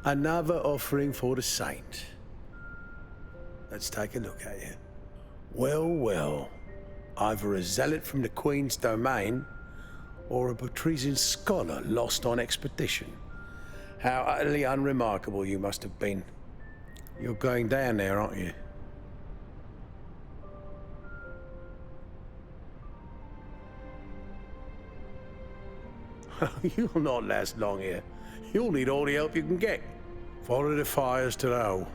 Another offering for the saint. Let's take a look at you. Well, well. Either a zealot from the Queen's domain, or a patrician scholar lost on expedition. How utterly unremarkable you must have been. You're going down there, aren't you? You'll not last long here. You'll need all the help you can get. Follow the fires to the hole.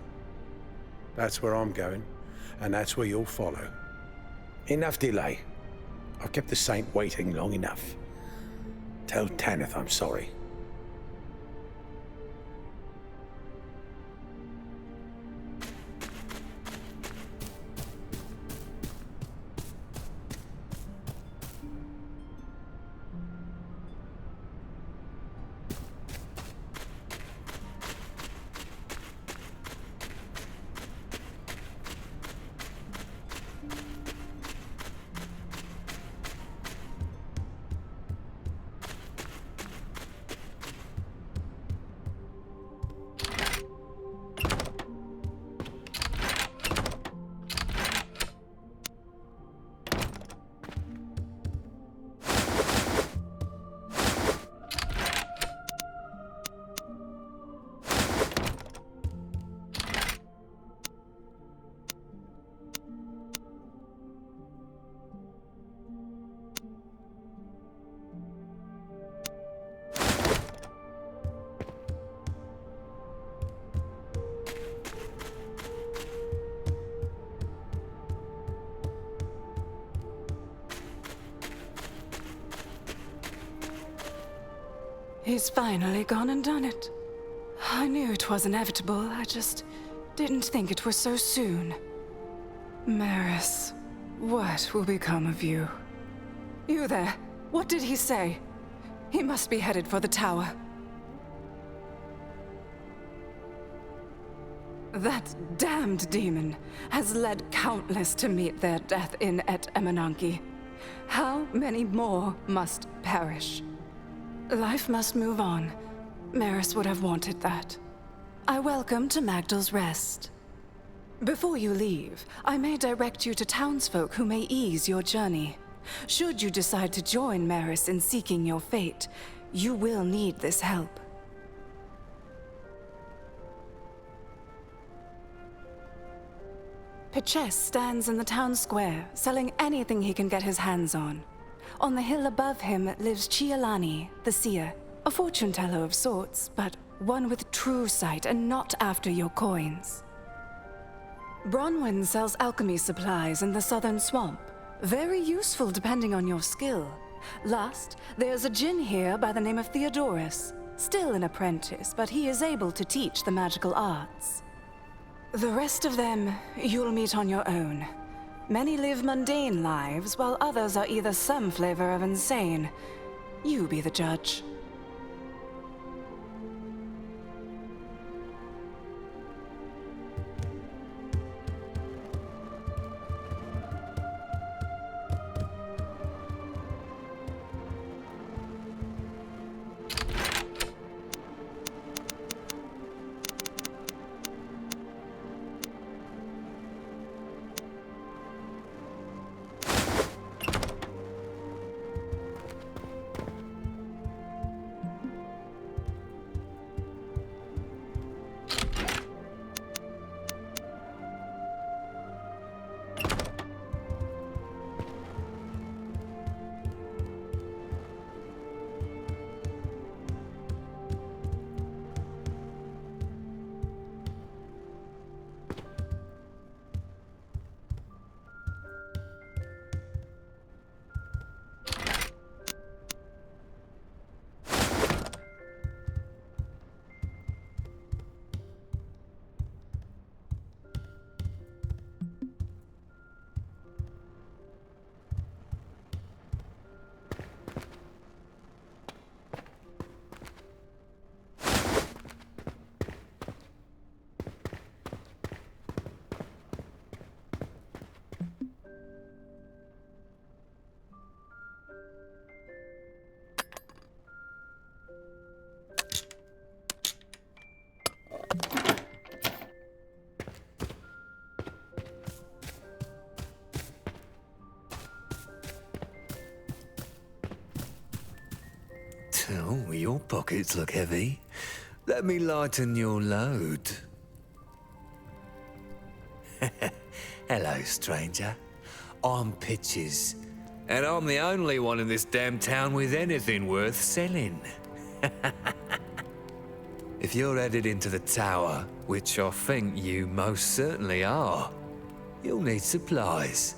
That's where I'm going, and that's where you'll follow. Enough delay. I've kept the saint waiting long enough. Tell Tanith I'm sorry. He's finally gone and done it. I knew it was inevitable, I just didn't think it was so soon. Maris, what will become of you? You there, what did he say? He must be headed for the tower. That damned demon has led countless to meet their death in Et Emenanki. How many more must perish? Life must move on. Maris would have wanted that. I welcome to Magdal's Rest. Before you leave, I may direct you to townsfolk who may ease your journey. Should you decide to join Maris in seeking your fate, you will need this help. Piches stands in the town square, selling anything he can get his hands on. On the hill above him lives Chialani, the seer, a fortune teller of sorts, but one with true sight and not after your coins. Bronwyn sells alchemy supplies in the southern swamp, very useful depending on your skill. Last, there's a djinn here by the name of Theodorus, still an apprentice, but he is able to teach the magical arts. The rest of them, you'll meet on your own. Many live mundane lives, while others are either some flavor of insane. You be the judge. Oh, your pockets look heavy. Let me lighten your load. Hello, stranger. I'm Pitches, and I'm the only one in this damn town with anything worth selling. If you're headed into the tower, which I think you most certainly are, you'll need supplies.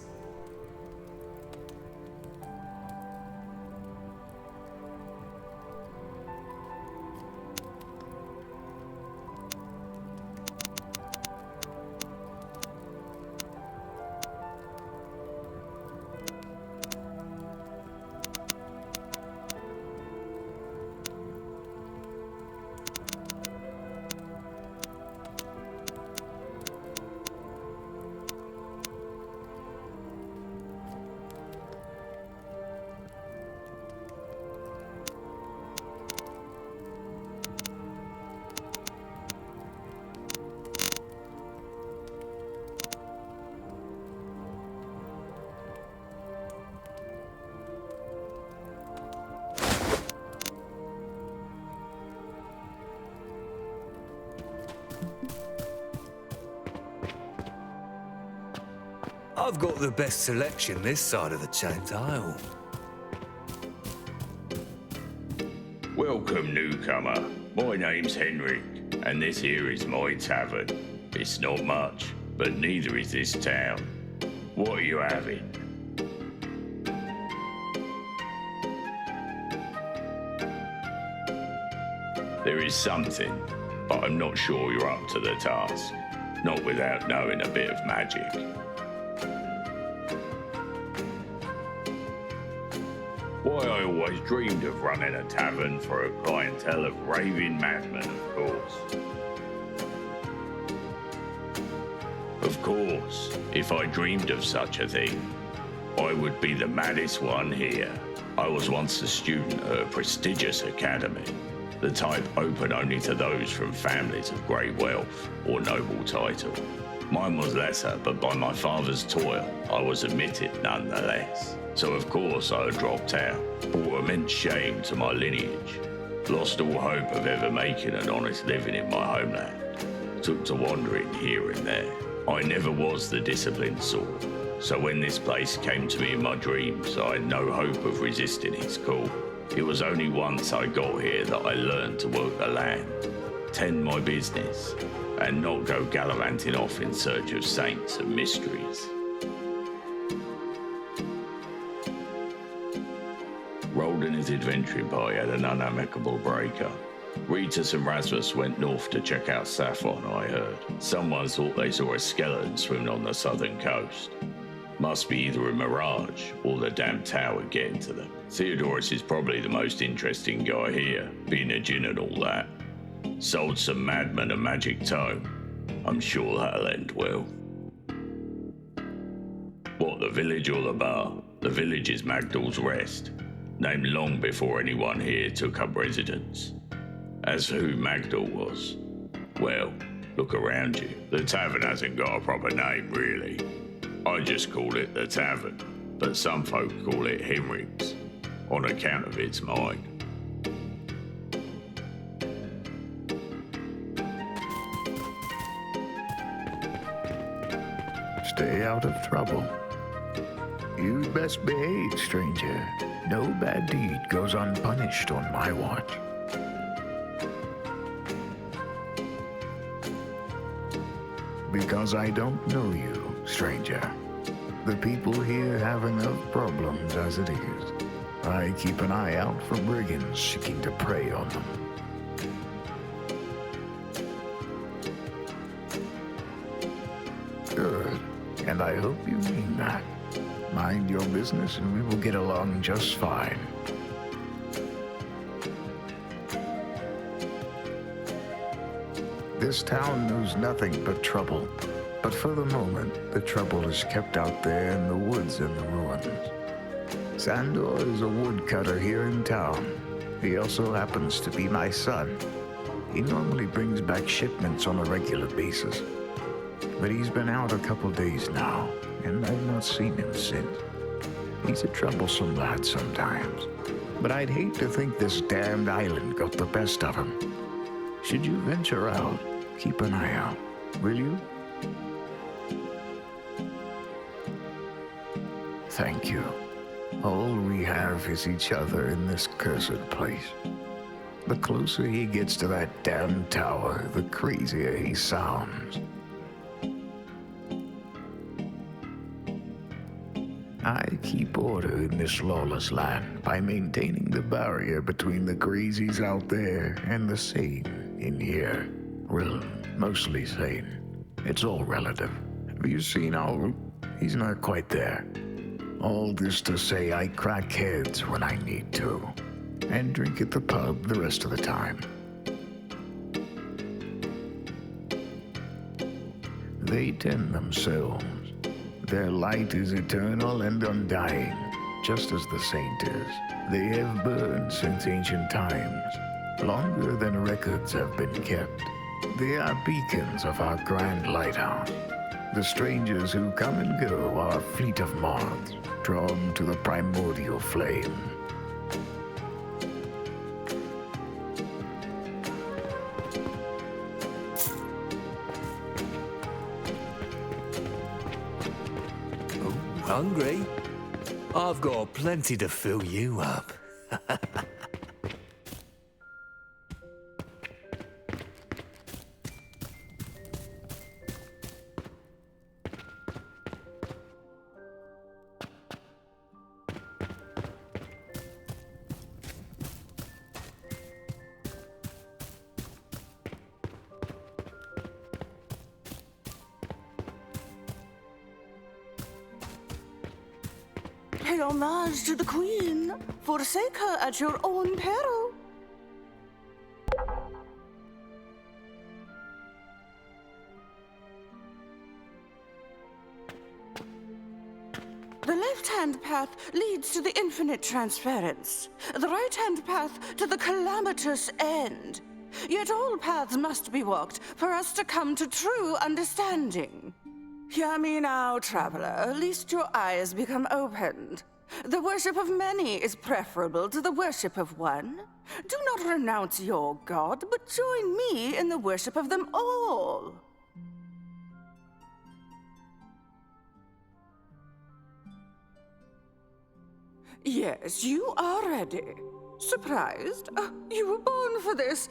I've got the best selection this side of the chained aisle. Welcome, newcomer. My name's Henrik, and this here is my tavern. It's not much, but neither is this town. What are you having? There is something, but I'm not sure you're up to the task. Not without knowing a bit of magic. Why, I always dreamed of running a tavern for a clientele of raving madmen, of course. Of course, if I dreamed of such a thing, I would be the maddest one here. I was once a student at a prestigious academy, the type open only to those from families of great wealth or noble title. Mine was lesser, but by my father's toil, I was admitted nonetheless. So of course I had dropped out, brought immense shame to my lineage, lost all hope of ever making an honest living in my homeland, took to wandering here and there. I never was the disciplined sort, so when this place came to me in my dreams, I had no hope of resisting its call. It was only once I got here that I learned to work the land, tend my business, and not go gallivanting off in search of saints and mysteries. Rolled in his adventuring party had an unamicable breakup. Ritas and Rasmus went north to check out Saffron, I heard. Someone thought they saw a skeleton swimming on the southern coast. Must be either a mirage or the damn tower getting to them. Theodorus is probably the most interesting guy here, being a djinn and all that. Sold some madman a magic tome. I'm sure that'll end well. What, the village or the bar? The village is Magdal's Rest, named long before anyone here took up residence. As for who Magdal was, well, look around you. The tavern hasn't got a proper name, really. I just call it the tavern, but some folk call it Himrig's, on account of its mine. Stay out of trouble. You'd best behave, stranger. No bad deed goes unpunished on my watch. Because I don't know you, stranger. The people here have enough problems as it is. I keep an eye out for brigands seeking to prey on them. Good, and I hope you mean that. Mind your business and we will get along just fine. This town knows nothing but trouble, but for the moment, the trouble is kept out there in the woods and the ruins. Sandor is a woodcutter here in town. He also happens to be my son. He normally brings back shipments on a regular basis, but he's been out a couple days now, and I've not seen him since. He's a troublesome lad sometimes, but I'd hate to think this damned island got the best of him. Should you venture out, keep an eye out, will you? Thank you. All we have is each other in this cursed place. The closer he gets to that damn tower, the crazier he sounds. I keep order in this lawless land by maintaining the barrier between the crazies out there and the sane in here. Well, mostly sane. It's all relative. Have you seen how... He's not quite there. All this to say I crack heads when I need to, and drink at the pub the rest of the time. They tend themselves. Their light is eternal and undying, just as the saint is. They have burned since ancient times, longer than records have been kept. They are beacons of our grand lighthouse. The strangers who come and go are a fleet of moths, drawn to the primordial flame. Hungry? I've got plenty to fill you up. Pay homage to the Queen. Forsake her at your own peril. The left-hand path leads to the infinite transference. The right-hand path to the calamitous end. Yet all paths must be walked for us to come to true understanding. Hear me now, traveler, lest your eyes become opened. The worship of many is preferable to the worship of one. Do not renounce your god, but join me in the worship of them all. Yes, you are ready. Surprised? You were born for this,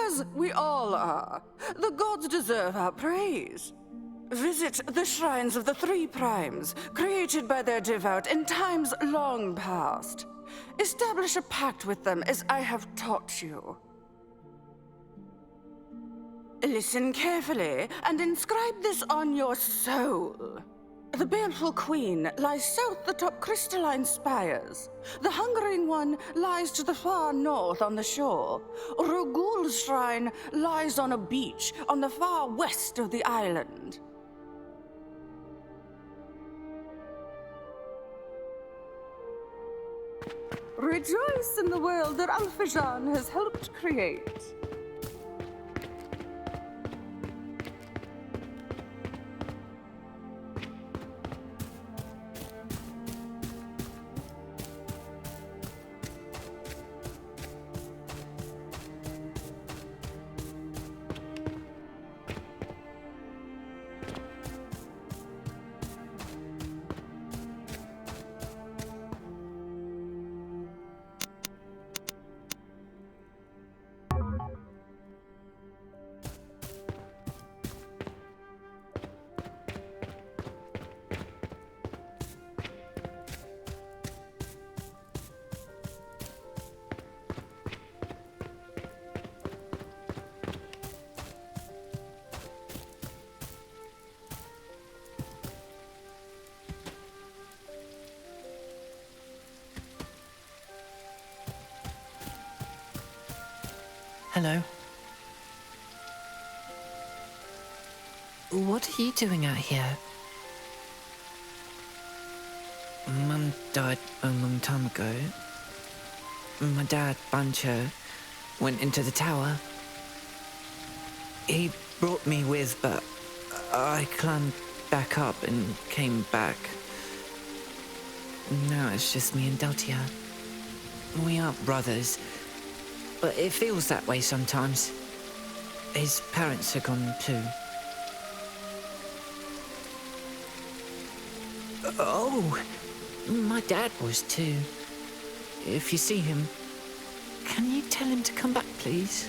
as we all are. The gods deserve our praise. Visit the shrines of the three primes, created by their devout in times long past. Establish a pact with them as I have taught you. Listen carefully and inscribe this on your soul. The baleful queen lies south atop crystalline spires. The hungering one lies to the far north on the shore. Rogul's shrine lies on a beach on the far west of the island. Rejoice in the world that Alphajan has helped create. Hello. What are you doing out here? Mum died a long time ago. My dad, Bancho, went into the tower. He brought me with, but I climbed back up and came back. Now it's just me and Deltia. We aren't brothers, but it feels that way sometimes. His parents are gone too. Oh, my dad was too. If you see him, can you tell him to come back, please?